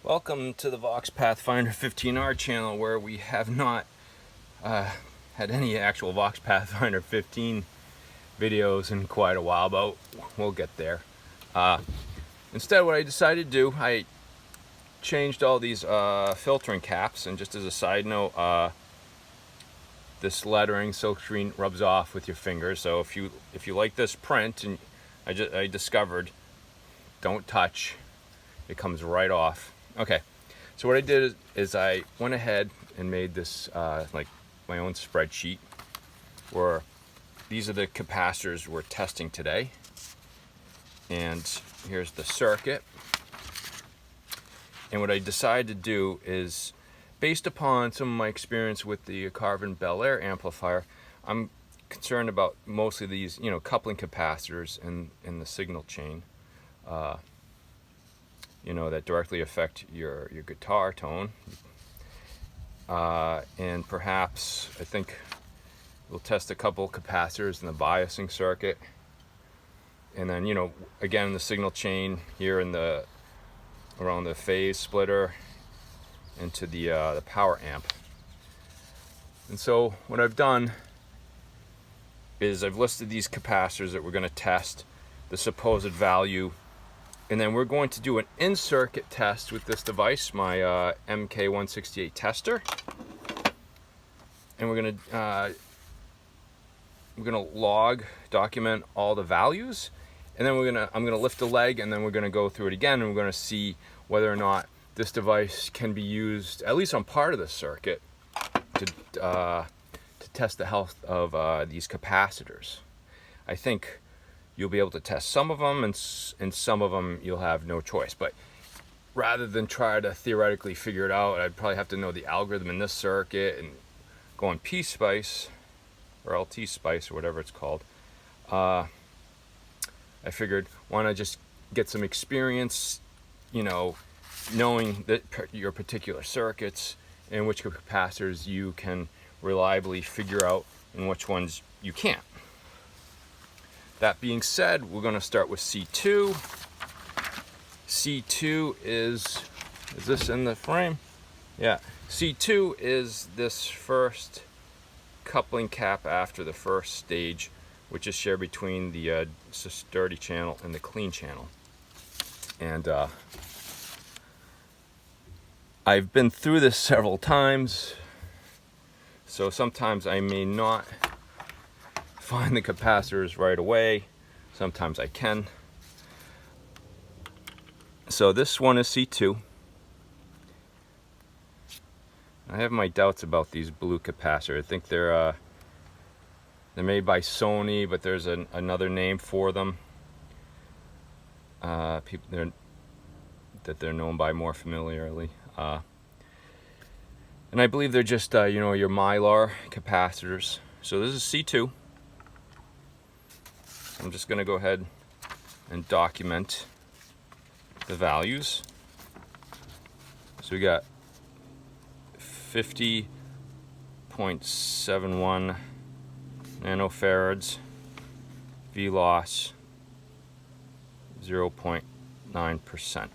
Welcome to the Vox Pathfinder 15R channel, where we have not had any actual Vox Pathfinder 15 videos in quite a while, but we'll get there. Instead, what I decided to do, I changed all these filtering caps, and just as a side note, this lettering silkscreen rubs off with your fingers. So if you like this print, and I discovered, don't touch, it comes right off. Okay, so what I did is I went ahead and made this like my own spreadsheet where these are the capacitors we're testing today, and here's the circuit. And what I decided to do is, based upon some of my experience with the Carvin Bel-Air amplifier, I'm concerned about mostly these, coupling capacitors in the signal chain, that directly affect your guitar tone. And perhaps, I think we'll test a couple capacitors in the biasing circuit. And then, again, the signal chain here around the phase splitter into the power amp. And so what I've done is I've listed these capacitors that we're going to test, the supposed value, and then we're going to do an in-circuit test with this device, my MK168 tester. And we're gonna document all the values, and then I'm gonna lift a leg, and then we're gonna go through it again, and we're gonna see whether or not this device can be used, at least on part of the circuit, to test the health of these capacitors. I think you'll be able to test some of them, and some of them you'll have no choice. But rather than try to theoretically figure it out, I'd probably have to know the algorithm in this circuit and go on PSpice or LT Spice or whatever it's called. I figured, why not just get some experience, knowing that your particular circuits and which capacitors you can reliably figure out and which ones you can't. That being said, we're going to start with C2. C2 is this in the frame? Yeah. C2 is this first coupling cap after the first stage, which is shared between the dirty channel and the clean channel. And I've been through this several times, so sometimes I may not find the capacitors right away. Sometimes I can. So this one is C2. I have my doubts about these blue capacitors. I think they're made by Sony, but there's another name for them. People they're known by more familiarly. And I believe they're just your Mylar capacitors. So this is C2. I'm just going to go ahead and document the values. So we got 50.71 nanofarads, V loss 0.9%.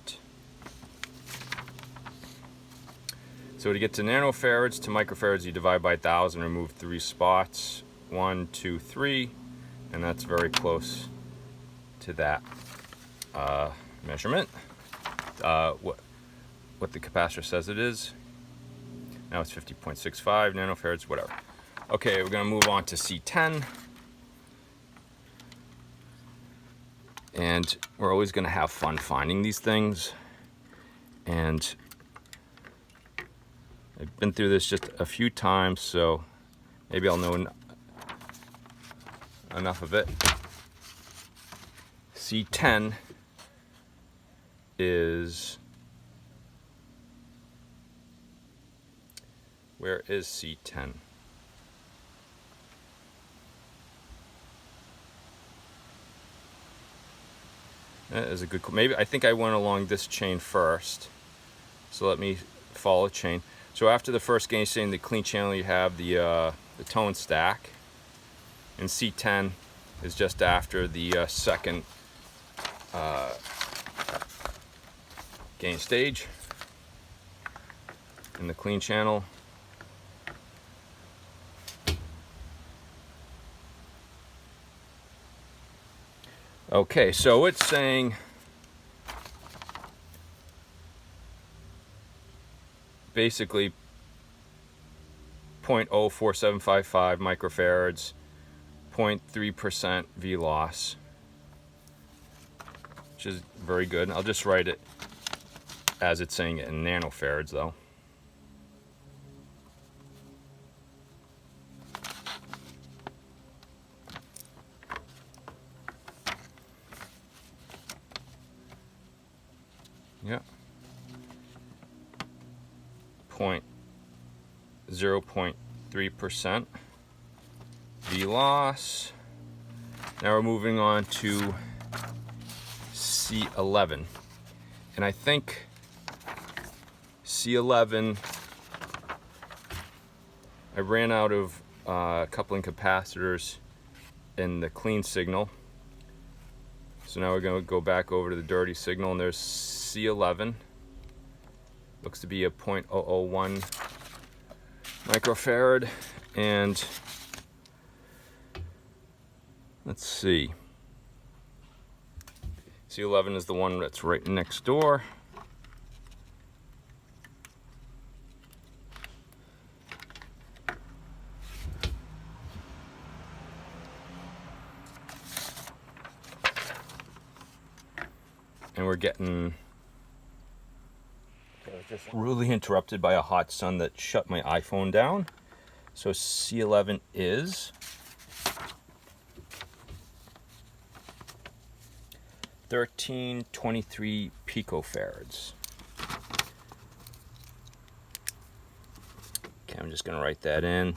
So to get to nanofarads to microfarads, you divide by 1,000, remove 3 spots, 1, 2, 3. And that's very close to that measurement. What the capacitor says it is. Now it's 50.65 nanofarads, whatever. Okay, we're going to move on to C10. And we're always going to have fun finding these things. And I've been through this just a few times, so maybe I'll know enough of it. C10 is, where is C10? That is a good, maybe I think I went along this chain first. So let me follow chain. So after the first gain state in the clean channel, you have the tone stack. And C10 is just after the second gain stage. in the clean channel. Okay, so it's saying basically 0.04755 microfarads, 0.3% V loss, which is very good. I'll just write it as it's saying it in nanofarads though. Yeah. 0.3% V loss. Now we're moving on to C11. And I think C11, I ran out of coupling capacitors in the clean signal. So now we're going to go back over to the dirty signal, and there's C11. Looks to be a 0.001 microfarad, and let's see. C11 is the one that's right next door. And we're getting just really interrupted by a hot sun that shut my iPhone down. So C11 is 1323 picofarads. Okay, I'm just going to write that in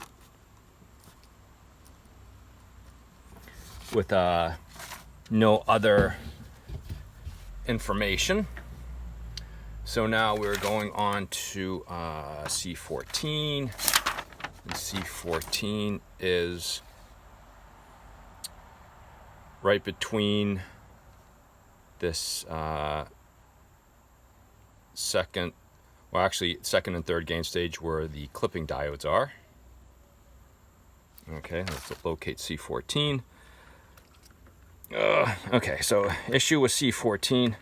with no other information. So now we're going on to C14, and C14 is right between this second and third gain stage where the clipping diodes are. Okay, let's locate C14. Okay, so issue with C14,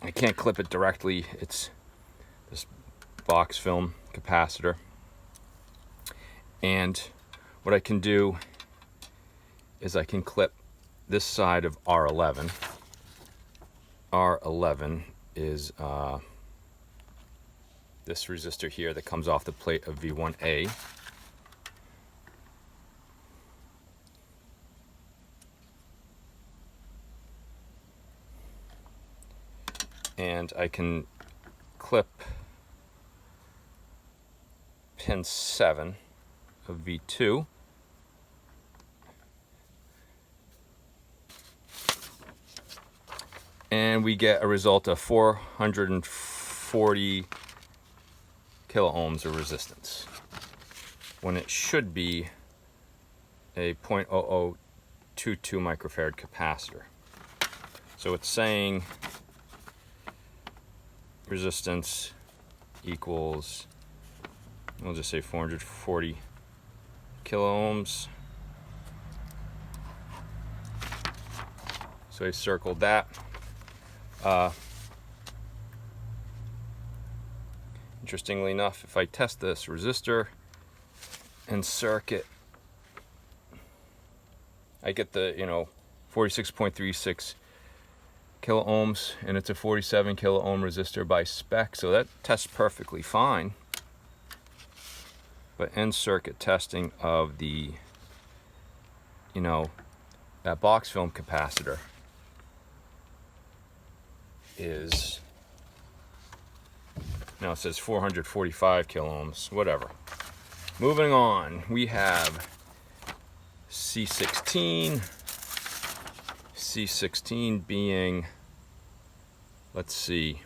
I can't clip it directly. It's this box film capacitor. And what I can do is I can clip this side of R11. R11 is this resistor here that comes off the plate of V1A. And I can clip pin 7 of V2. And we get a result of 440 kilo ohms of resistance, when it should be a 0.0022 microfarad capacitor. So it's saying resistance equals, we'll just say 440 kilo ohms. So I circled that. Interestingly enough, if I test this resistor and circuit, I get the 46.36 kilo ohms, and it's a 47 kilo ohm resistor by spec, so that tests perfectly fine. But end circuit testing of the that box film capacitor is, now it says 445 kilo ohms, whatever. Moving on, we have C16. C16 being, let's see,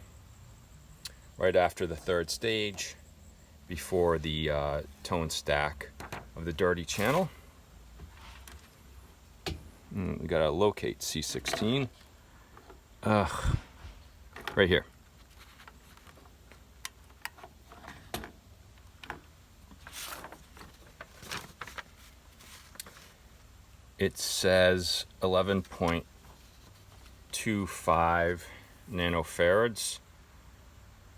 right after the third stage, before the tone stack of the dirty channel. We gotta locate C16. Right here. it says 11.25 nanofarads.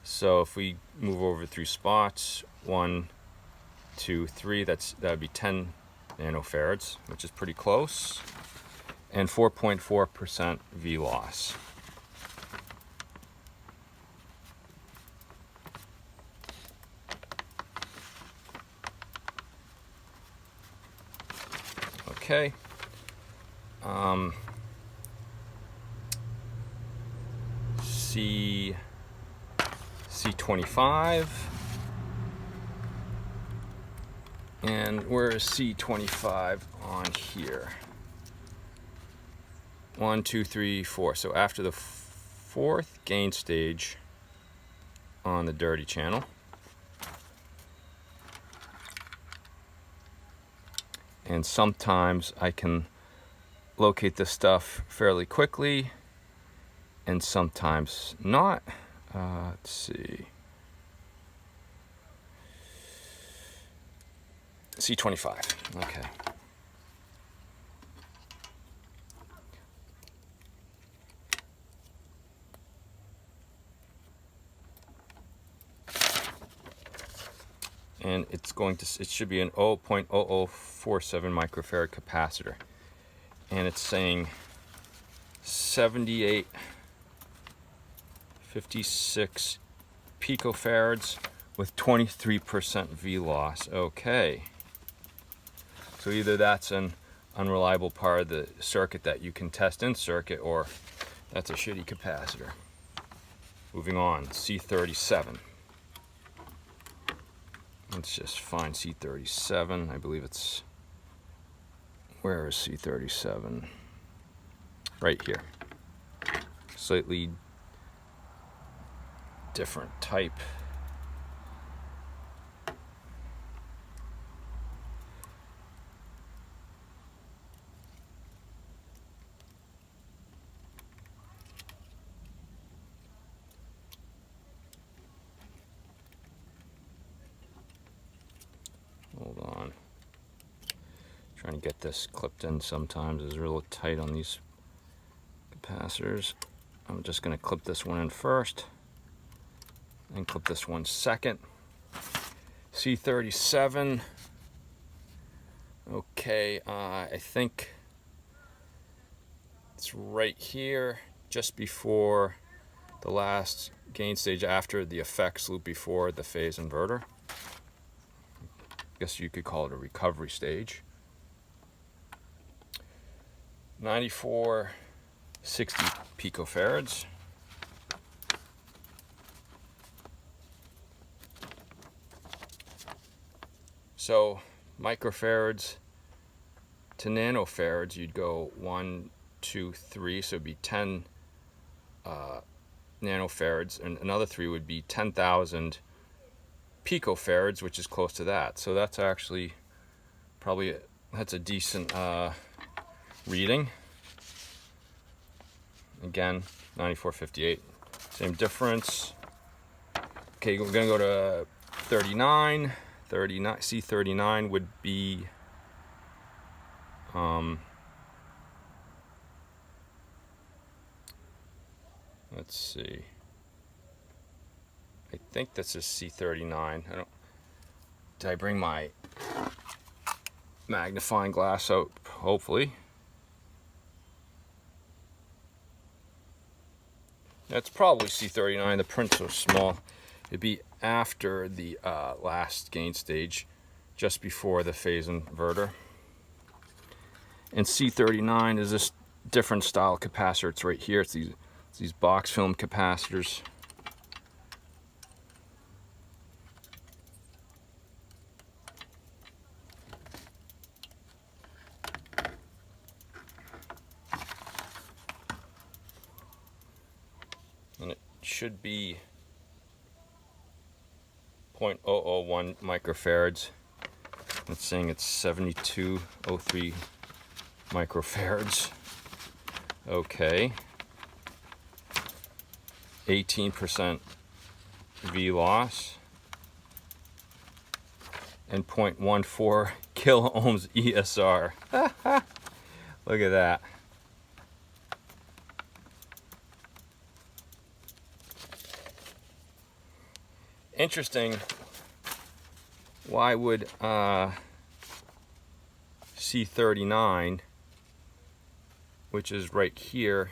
So if we move over 3 spots, 1, 2, 3, that'd be 10 nanofarads, which is pretty close, and 4.4% V loss. Okay. C25, and where is C25 on here? 1, 2, 3, 4. So after the 4th gain stage on the dirty channel. And sometimes I can locate this stuff fairly quickly, and sometimes not. Let's see. C25. Okay. And it should be an 0.0047 microfarad capacitor. And it's saying 7856 picofarads with 23% V loss. Okay. So either that's an unreliable part of the circuit that you can test in circuit, or that's a shitty capacitor. Moving on, C37. Let's just find C37. I believe it's, where is C37? Right here. Slightly different type. Hold on. Trying to get this clipped in sometimes is real tight on these capacitors. I'm just going to clip this one in first and clip this one second. C37. Okay, I think it's right here, just before the last gain stage, after the effects loop, before the phase inverter. I guess you could call it a recovery stage. 9460 picofarads. So microfarads to nanofarads, you'd go 1, 2, 3, so it'd be 10 nanofarads, and another 3 would be 10,000 picofarads, which is close to that. So that's actually probably, that's a decent reading. Again, 9458, same difference. Okay, we're gonna go to 39. C39 would be let's see, I think this is C39. Did I bring my magnifying glass out? Hopefully. That's probably C39. The print's so small. It'd be after the last gain stage, just before the phase inverter. And C39 is this different style capacitor. It's right here. It's these box film capacitors. And it should be 0.001 microfarads. It's saying it's 7203 microfarads. Okay. 18% V loss. And 0.14 kilo ohms ESR. Look at that. Interesting. Why would C39, which is right here,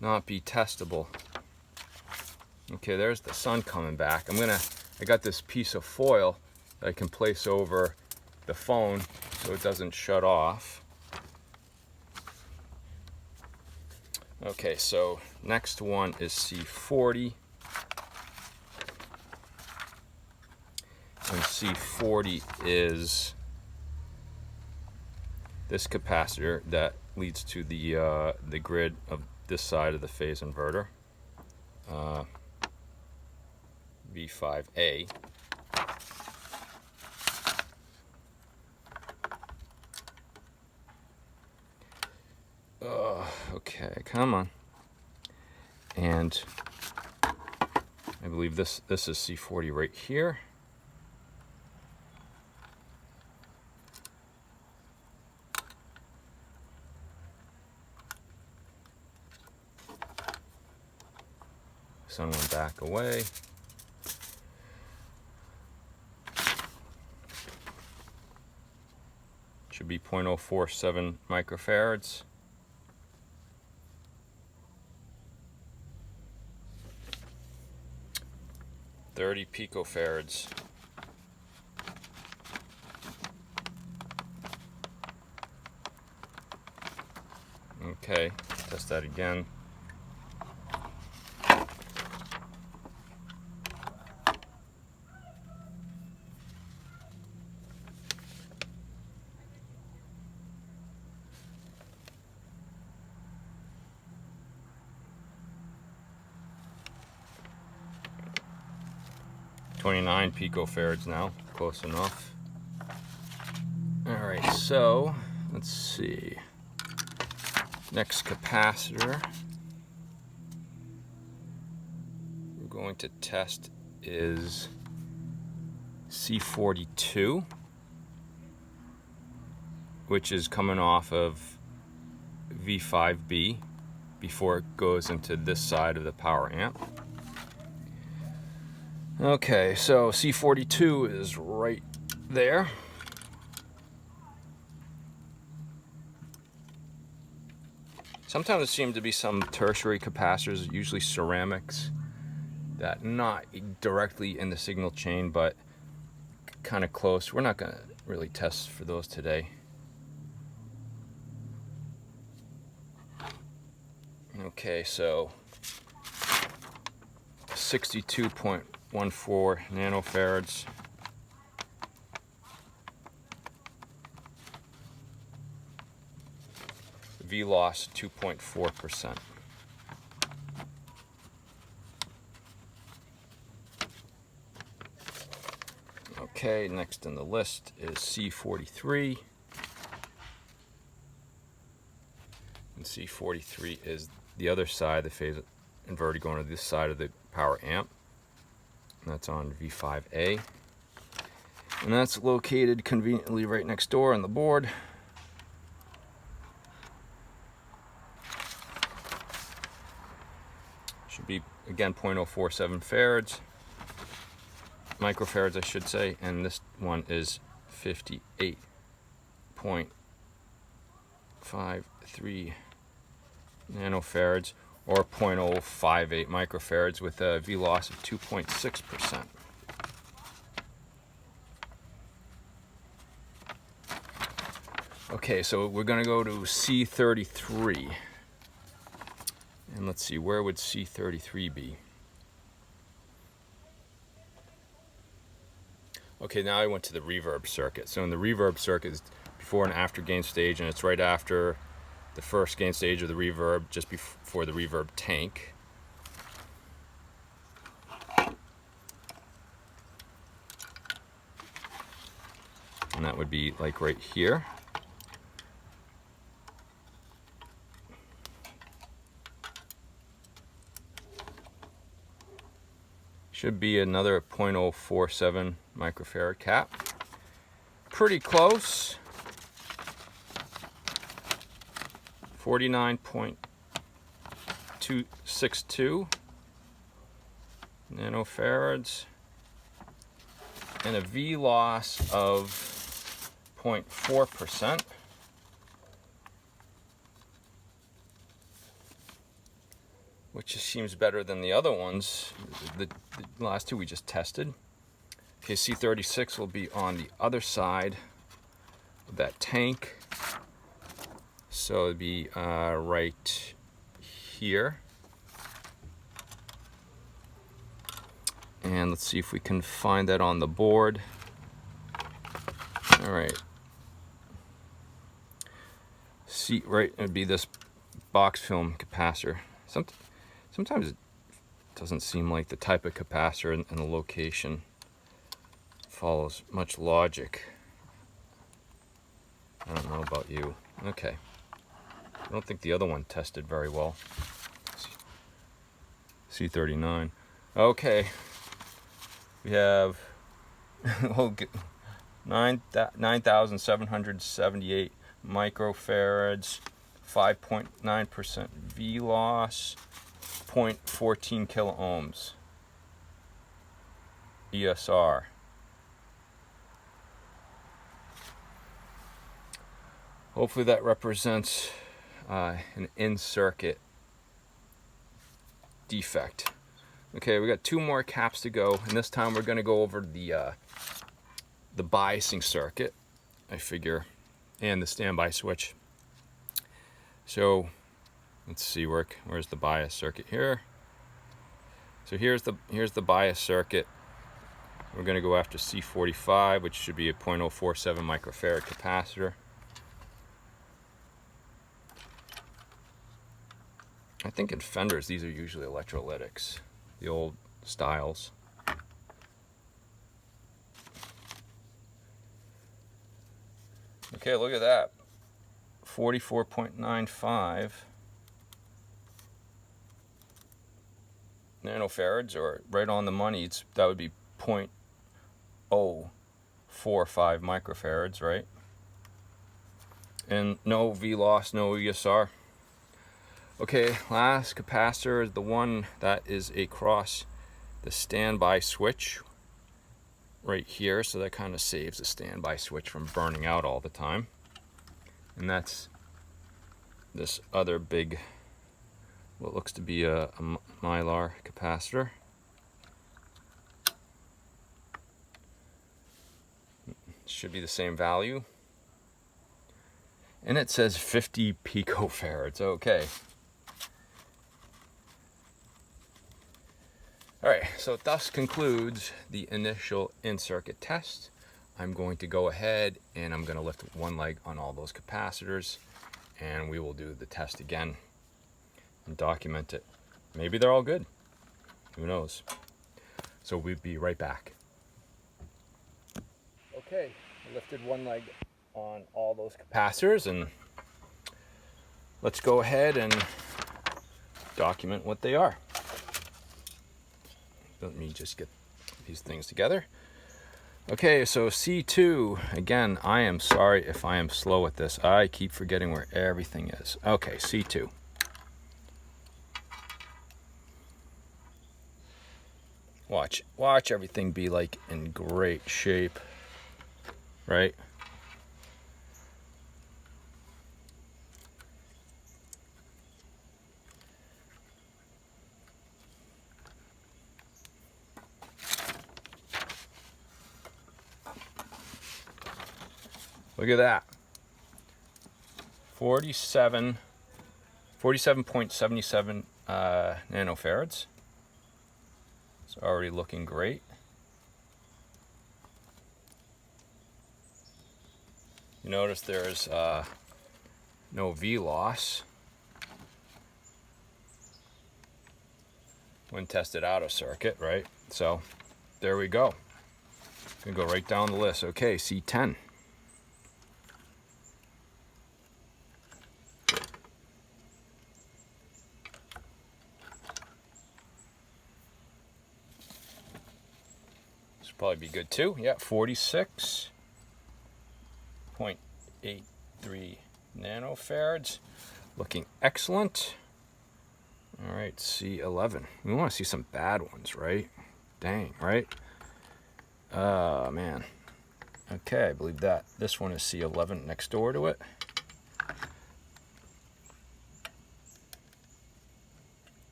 not be testable? Okay, there's the sun coming back. I got this piece of foil that I can place over the phone so it doesn't shut off. Okay, so next one is C40. And C40 is this capacitor that leads to the grid of this side of the phase inverter, V5A. Okay, come on. And I believe this is C40 right here. Sun went back away. Should be 0.047 microfarads. .30 picofarads. Okay, test that again. .29 picofarads now, close enough. All right, so let's see. Next capacitor we're going to test is C42, which is coming off of V5B before it goes into this side of the power amp. Okay, so C42 is right there. Sometimes there seem to be some tertiary capacitors, usually ceramics, that not directly in the signal chain, but kind of close. We're not going to really test for those today. Okay, so 62.14 nanofarads. V loss 2.4%. Okay, next in the list is C43. And C43 is the other side, the phase inverter going to this side of the power amp. And that's on V5A. And that's located conveniently right next door on the board. Should be, again, 0.047 farads. Microfarads, I should say. And this one is 58.53 nanofarads, or 0.058 microfarads, with a V loss of 2.6%. Okay, so we're going to go to C33. And let's see, where would C33 be? Okay, now I went to the reverb circuit. So in the reverb circuit is before and after gain stage, and it's right after the first gain stage of the reverb, just before the reverb tank. And that would be like right here. Should be another 0.047 microfarad cap. Pretty close. 49.262 nanofarads, and a V loss of 0.4%. Which just seems better than the other ones, the last two we just tested. Okay, C36 will be on the other side of that tank. So it'd be right here. And let's see if we can find that on the board. All right. See, right, it'd be this box film capacitor. Sometimes it doesn't seem like the type of capacitor and the location follows much logic. I don't know about you. Okay. I don't think the other one tested very well. C39. Okay. We have 9,778 microfarads, 5.9% V loss, 0.14 kilo ohms. ESR. Hopefully that represents an in-circuit defect. Okay, we got 2 more caps to go, and this time we're going to go over the biasing circuit, I figure, and the standby switch. So let's see, where's the bias circuit here? So here's the bias circuit. We're going to go after C45, which should be a 0.047 microfarad capacitor. I think in Fenders these are usually electrolytics, the old styles. Okay, look at that. 44.95 nanofarads, or right on the money. That would be 0.045 microfarads, right? And no V loss, no ESR. Okay, last capacitor is the one that is across the standby switch right here, so that kind of saves the standby switch from burning out all the time. And that's this other big, what looks to be a mylar capacitor. Should be the same value. And it says 50 picofarads. Okay. Alright, so thus concludes the initial in-circuit test. I'm going to go ahead and I'm going to lift one leg on all those capacitors, and we will do the test again and document it. Maybe they're all good. Who knows? So we'll be right back. Okay, I lifted one leg on all those capacitors, and let's go ahead and document what they are. Let me just get these things together. Okay, so C2, again, I am sorry if I am slow at this. I keep forgetting where everything is. Okay, C2. Watch everything be like in great shape, right? Look at that. 47.77 nanofarads. It's already looking great. You notice there's no V loss when tested out of circuit, right? So there we go. Gonna go right down the list. Okay, C10. Probably be good too. Yeah, 46.83 nanofarads. looking excellent. All right, C11. We want to see some bad ones, right? Dang, right? Oh, man. Okay, I believe that this one is C11 next door to it.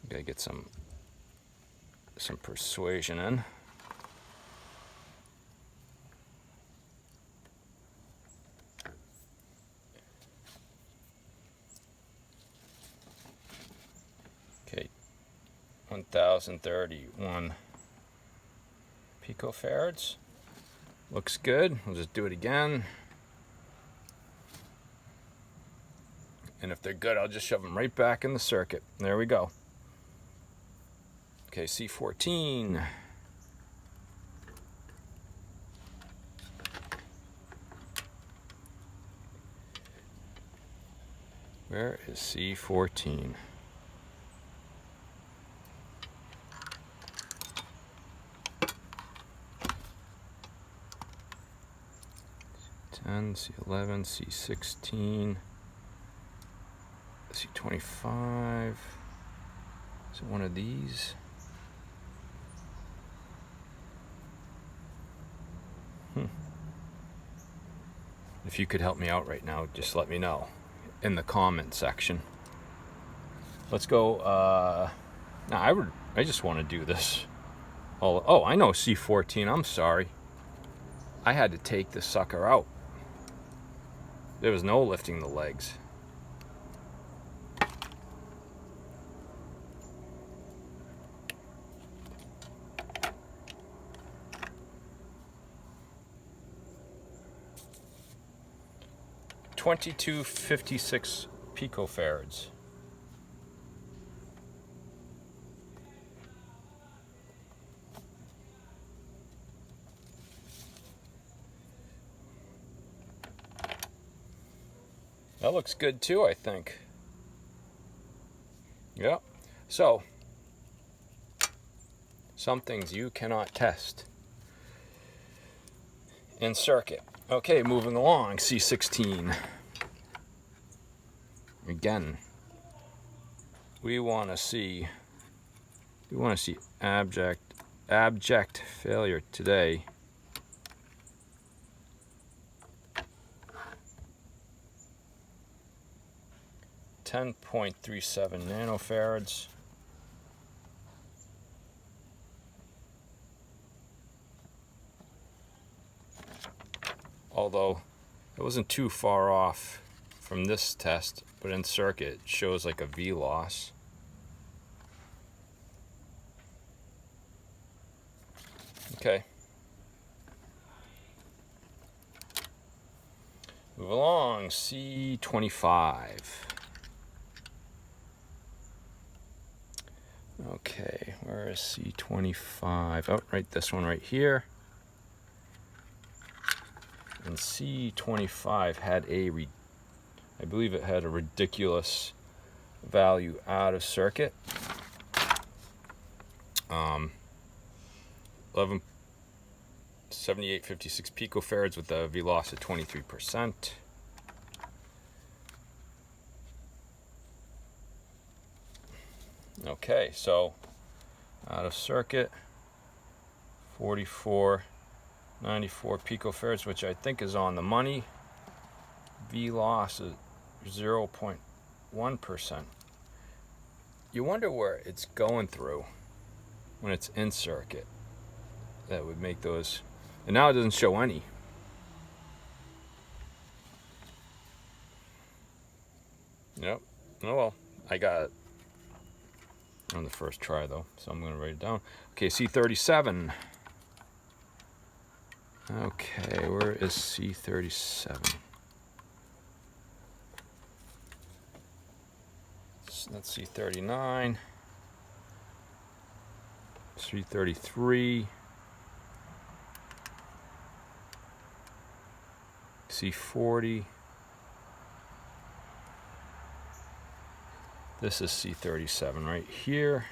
Gotta get some persuasion in. Okay, 1031 picofarads. Looks good. We'll just do it again. And if they're good, I'll just shove them right back in the circuit. There we go. Okay, C14. Where is C14? C11, C16, C25. Is it one of these? If you could help me out right now, just let me know in the comment section. Let's go. I just want to do this. Oh, I know C14. I'm sorry. I had to take the sucker out. There was no lifting the legs. $22.56 picofarads. That looks good too, I think. Yeah. So, some things you cannot test in circuit. Okay, moving along, C16. Again, we want to see abject failure today. .37 nanofarads. Although it wasn't too far off from this test, but in circuit it shows like a V loss. Okay. Move along, C25. Okay, where is C25? Oh, right, this one right here. And C25 had I believe it had a ridiculous value out of circuit. 1178.56 picofarads with a V loss of 23%. Okay, so out of circuit, 44.94 picofarads, which I think is on the money. V loss is 0.1%. You wonder where it's going through when it's in circuit. That would make those, and now it doesn't show any. Yep. Oh well, I got it on the first try though, so I'm going to write it down. Okay, C37. Okay, where is C37? Let's see, 39, C33, C40. This is C37 right here.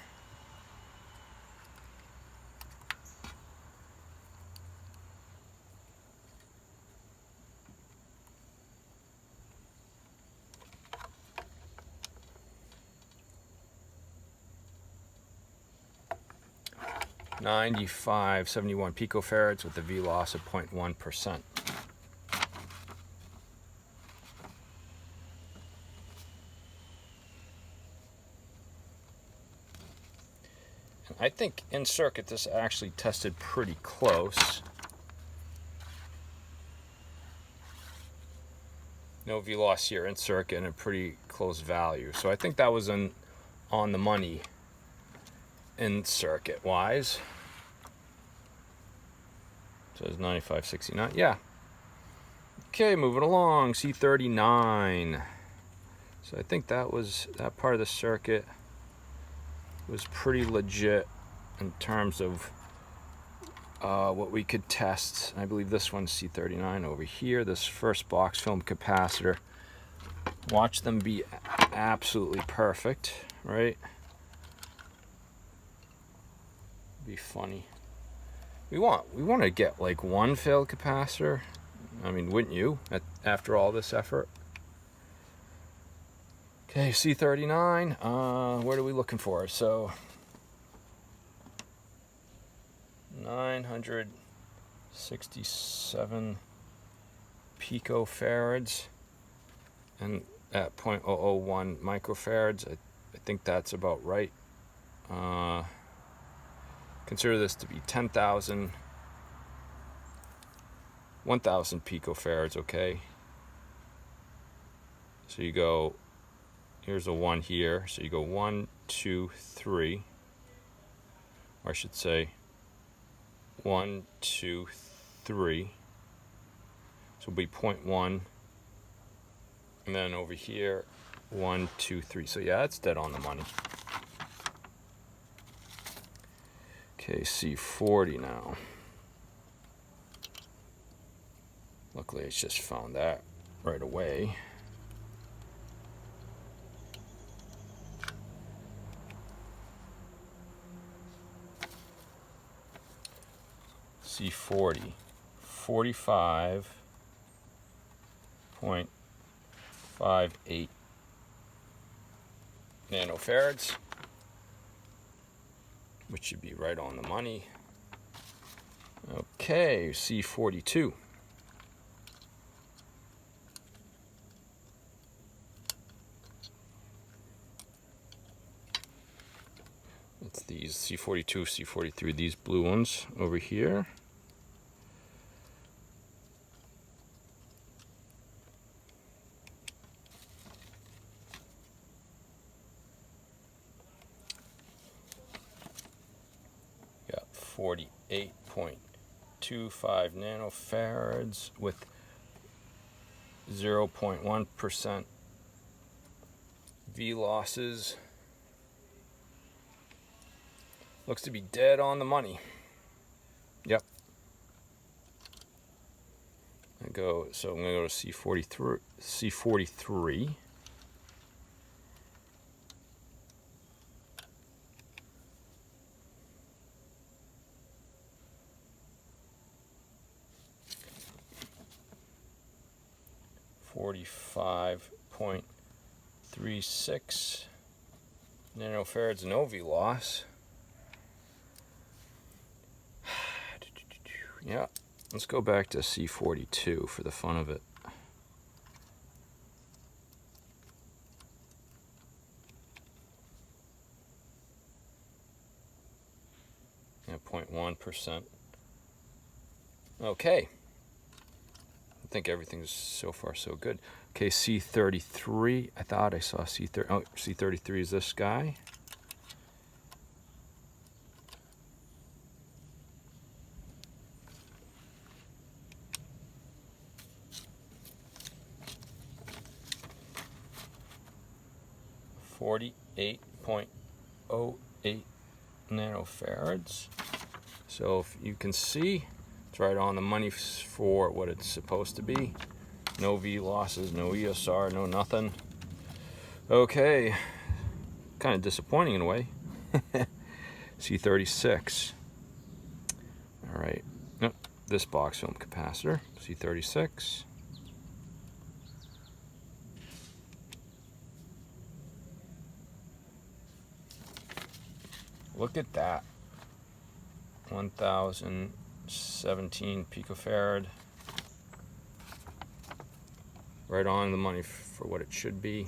9571 picofarads with a V loss of 0.1%. I think in circuit this actually tested pretty close. No V loss here in circuit and a pretty close value. So I think that was on the money in circuit wise. So it's 9569. Yeah. Okay, moving along. C39. So I think that part of the circuit was pretty legit in terms of what we could test. I believe this one's C39 over here, this first box film capacitor. Watch them be absolutely perfect, right? Be funny. We want to get like one failed capacitor. I mean, wouldn't you, after all this effort? Okay, C39, what are we looking for? So 967 picofarads and at 0.001 microfarads. I think that's about right. Consider this to be 10,000, 1,000 picofarads, okay? So you go, here's a 1 here, so you go 1, 2, 3, or I should say 1, 2, 3, so it'll be 0.1, and then over here 1, 2, 3. So yeah, that's dead on the money. Okay, C40 now. Luckily it's just found that right away. C40, 45.58 nanofarads, which should be right on the money. Okay, C42. It's these C42, C43, these blue ones over here. Got 48.25 nanofarads with 0.1% V losses. Looks to be dead on the money. Yep. So I'm going to go to C43. C43. .36 nanofarads, no V loss. Yeah, let's go back to C42 for the fun of it. Yeah, 0.1%. Okay. I think everything's so far so good. Okay, C33. I thought I saw C30. Oh, C33 is this guy. .08 nanofarads. So if you can see, it's right on the money for what it's supposed to be. No V losses, no ESR, no nothing. Okay, kind of disappointing in a way. C36. All right, nope. This box film capacitor, C36. Look at that. 1017 picofarad. Right on the money for what it should be.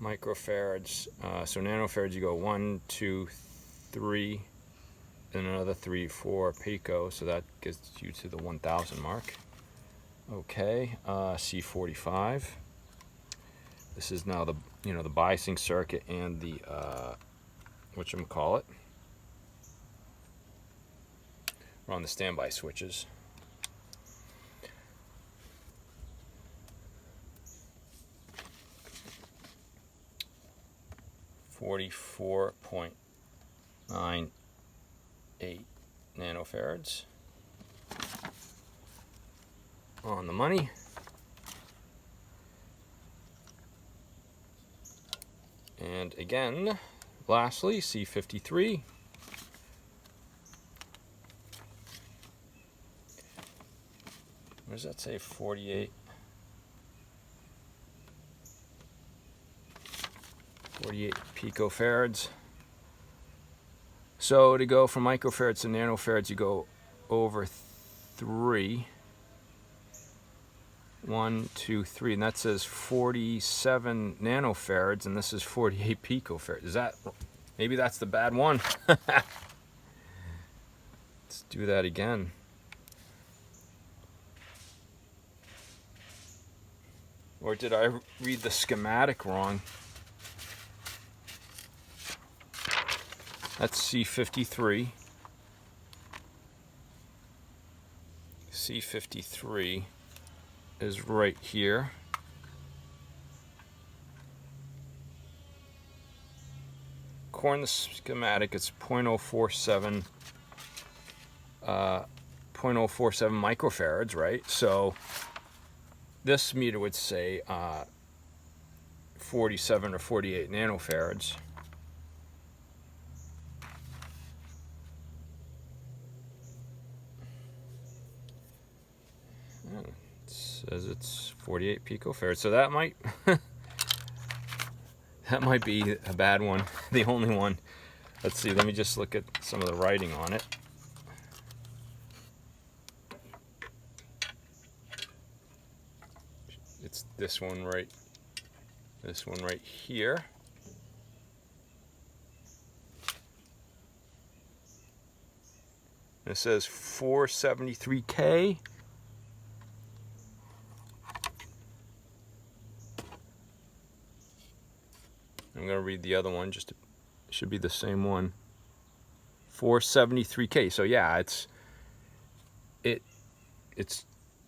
Microfarads, so nanofarads, you go 1, 2, 3, and another 3, 4 pico, so that gets you to the 1000 mark. Okay, C45. This is now the the biasing circuit and the whatchamacallit. We're on the standby switches. .98 nanofarads on the money. And again, lastly, C53. Where does that say? 48 picofarads. So to go from microfarads to nanofarads, you go over 3. 1, 2, 3, and that says 47 nanofarads, and this is 48 picofarads. Is that, maybe that's the bad one? Let's do that again. Or did I read the schematic wrong? That's C53. C53 is right here. According to the schematic, it's 0.047 microfarads, right? So this meter would say 47 or 48 nanofarads. Says it's 48 picofarads, so that might that might be a bad one, the only one. Let's see, let me just look at some of the writing on it. It's this one right here. And it says 473K. I'm going to read the other one, just it should be the same one. 473K. So yeah, it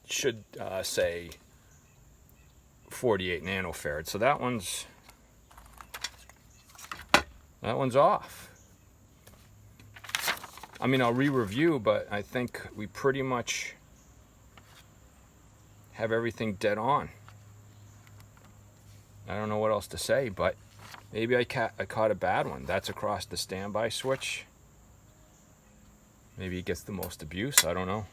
should say 48 nanofarads. So that one's off. I mean, I'll re-review, but I think we pretty much have everything dead on. I don't know what else to say, but maybe I caught a bad one. That's across the standby switch. Maybe it gets the most abuse. I don't know.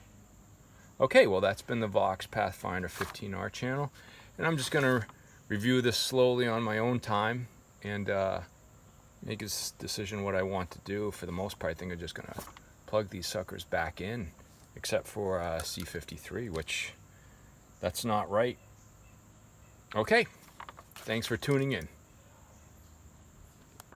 Okay, well, that's been the Vox Pathfinder 15R channel. And I'm just going to review this slowly on my own time and make a decision what I want to do. For the most part, I think I'm just going to plug these suckers back in, except for C53, which that's not right. Okay, thanks for tuning in.